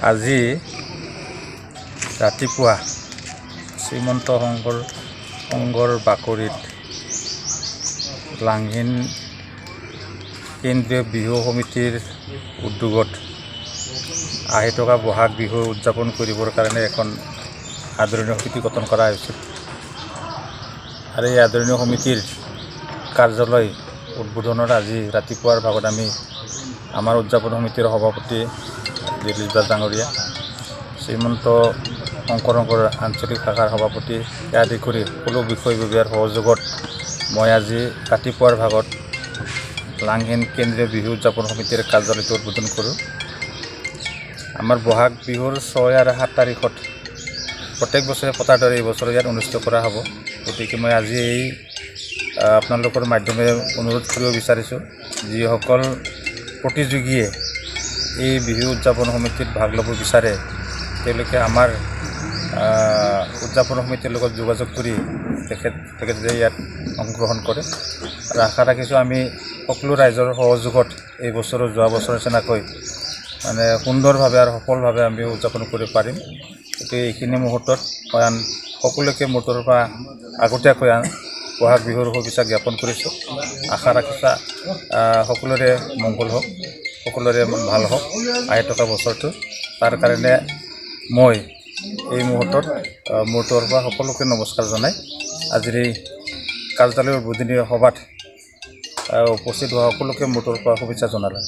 আজি ৰাতিপুৱা শ্ৰীমন্ত সংঘৰ বাকৰিত লাংহিন কেন্দ্ৰীয় বিহু সমিতিৰ উদ্যোগত আহি থকা বহাগ বিহু উদযাপন কৰিবৰ কাৰণে এখন আদৰণীয় সমিতি গঠন কৰা হৈছিল আৰু এই আদৰণীয় সমিতিৰ কাৰ্যালয় উদ্বোধনৰ আজি ৰাতিপুৱাৰ ভাগত আমি আমাৰ উদযাপন সমিতিৰ সভাপতি দিলীপ দাস ডাঙৰীয়া, শ্ৰীমন্ত শংকৰ আঞ্চলিক শাখাৰ সভাপতি আদি কৰি সকলো বিষয়ববীয়াৰ সহযোগত মই আজি ৰাতিপুৱাৰ ভাগত লাংহিন কেন্দ্ৰীয় বিহু উদযাপন সমিতিৰ কাৰ্যালয়টো উদ্বোধন কৰোঁ। আমাৰ বহাগ বিহুৰ 6 আৰু 7 তাৰিখত প্ৰত্যেক বছৰে পতাৰ দৰে এই বছৰ ইয়াত অনুষ্ঠিত কৰা হ'ব। গতিকে মই আজি এই আপোনালোকৰ মাধ্যমেৰে অনুৰোধ কৰিব বিচাৰিছোঁ, যিসকল প্ৰতিযোগীয়ে এই বিহু উদযাপন সমিতিত ভাগ ল'ব বিচাৰে তেওঁলোকে আমাৰ উদযাপন সমিতিৰ লগত যোগাযোগ কৰি তেখেতে ইয়াত অংশগ্ৰহণ কৰে আৰু আশা ৰাখিছোঁ আমি সকলো ৰাইজৰ সহযোগত এই বছৰো যোৱা বছৰ নিচিনাকৈ মানে সুন্দৰভাৱে আৰু সফলভাৱে আমি উদযাপন কৰিব পাৰিম। গতিকে এইখিনি মুহূৰ্তত মই সকলোকে মোৰ তৰফৰ পৰা আগতীয়াকৈ বহাগ বিহুৰ শুভেচ্ছা জ্ঞাপন কৰিছোঁ। আশা ৰাখিছোঁ সকলোৰে মংগল হওক, সকলোৰে ভাল হওক আহি থকা বছৰটো। তাৰ কাৰণে মই এই মুহূৰ্তত মোৰ তৰফৰ পৰা সকলোকে নমস্কাৰ জনাই আজিৰ এই কাৰ্যালয়ৰ উদ্বোধনী সভাত উপস্থিত হোৱা সকলোকে মোৰ তৰফৰ পৰা শুভেচ্ছা জনালোঁ।